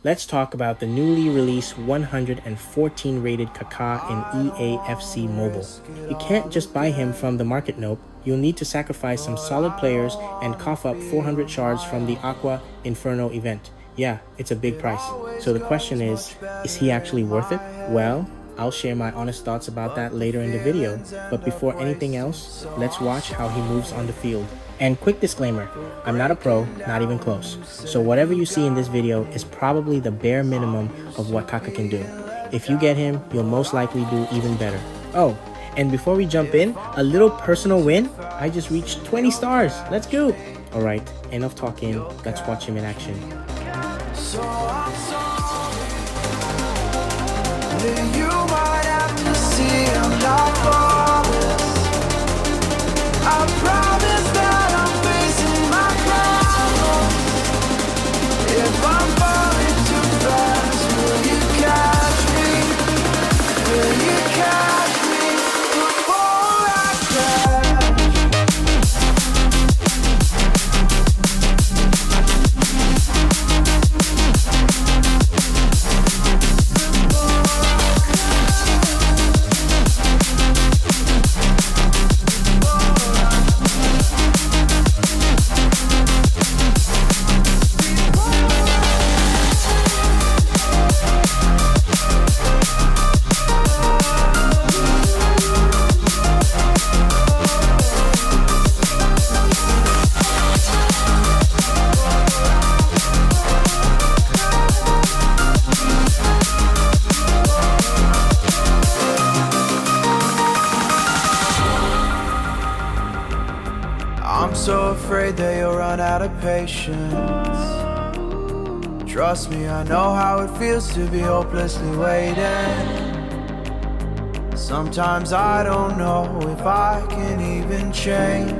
let's talk about the newly released 114 rated Kaká in EAFC Mobile. You can't just buy him from the market, nope. You'll need to sacrifice some solid players and cough up 400 shards from the Aqua Inferno event. Yeah, it's a big price. So the question is he actually worth it? Well, I'll share my honest thoughts about that later in the video, but before anything else, let's watch how he moves on the field. And quick disclaimer, I'm not a pro, not even close. So whatever you see in this video is probably the bare minimum of what Kaká can do. If you get him, you'll most likely do even better. Oh, and before we jump in, a little personal win. I just reached 20 stars. Let's go. All right, enough talking. Let's watch him in action. So I'm sorry. You might have to see I'm not flawless. I promise that I'm facing my problems. If I'm falling too fast, will you catch me? Will you catch me before I crash? I'm so afraid that you'll run out of patience. Trust me, I know how it feels to be hopelessly waiting. Sometimes I don't know if I can even change,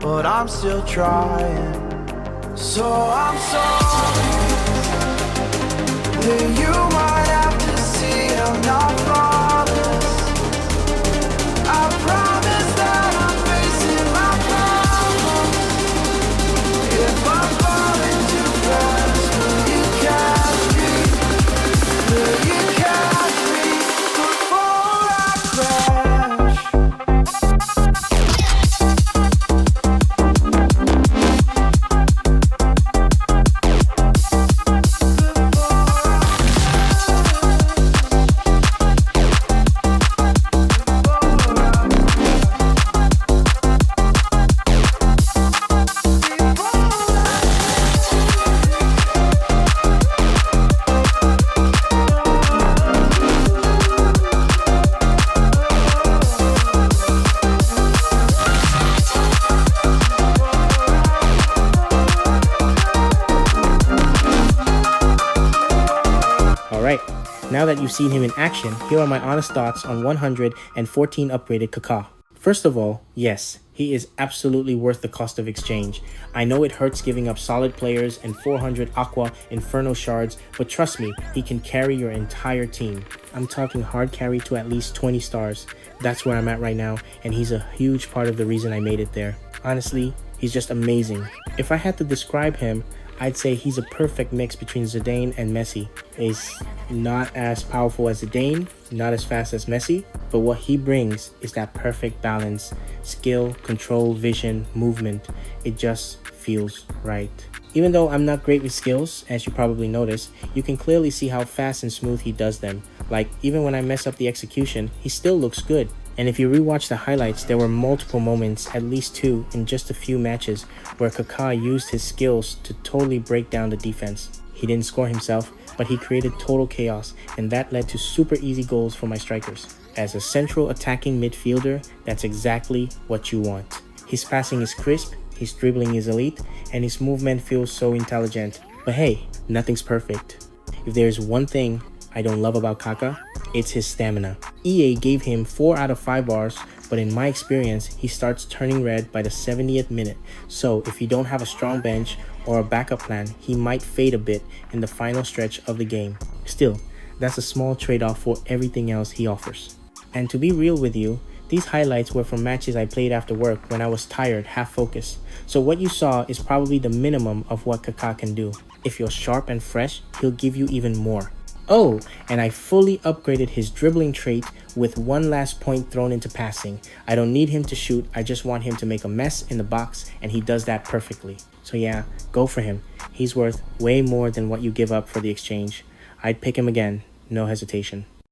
but I'm still trying. So I'm sorry that you might have to see I'm not flawless. I promise that I'm facing my problems. If I'm falling too fast, will you catch me? Will you catch me before I crash? Alright, now that you've seen him in action, here are my honest thoughts on 114 upgraded Kaká. First of all, yes, he is absolutely worth the cost of exchange. I know it hurts giving up solid players and 400 Aqua Inferno shards, but trust me, he can carry your entire team. I'm talking hard carry to at least 20 stars. That's where I'm at right now, and he's a huge part of the reason I made it there. Honestly, he's just amazing. If I had to describe him, I'd say he's a perfect mix between Zidane and Messi. He's not as powerful as Zidane, not as fast as Messi, but what he brings is that perfect balance. Skill, control, vision, movement. It just feels right. Even though I'm not great with skills, as you probably noticed, you can clearly see how fast and smooth he does them. Like, even when I mess up the execution, he still looks good. And if you rewatch the highlights, there were multiple moments, at least 2 in just a few matches, where Kaká used his skills to totally break down the defense. He didn't score himself, but he created total chaos, and that led to super easy goals for my strikers. As a central attacking midfielder, that's exactly what you want. His passing is crisp, his dribbling is elite, and his movement feels so intelligent. But hey, nothing's perfect. If there's one thing I don't love about Kaká, it's his stamina. EA gave him 4 out of 5 bars, but in my experience, he starts turning red by the 70th minute. So if you don't have a strong bench or a backup plan, he might fade a bit in the final stretch of the game. Still, that's a small trade-off for everything else he offers. And to be real with you, These highlights were from matches I played after work when I was tired, half focused. So what you saw is probably the minimum of what Kaká can do. If you're sharp and fresh, he'll give you even more. Oh, and I fully upgraded his dribbling trait with one last point thrown into passing. I don't need him to shoot, I just want him to make a mess in the box, and he does that perfectly. So yeah, go for him. He's worth way more than what you give up for the exchange. I'd pick him again, no hesitation.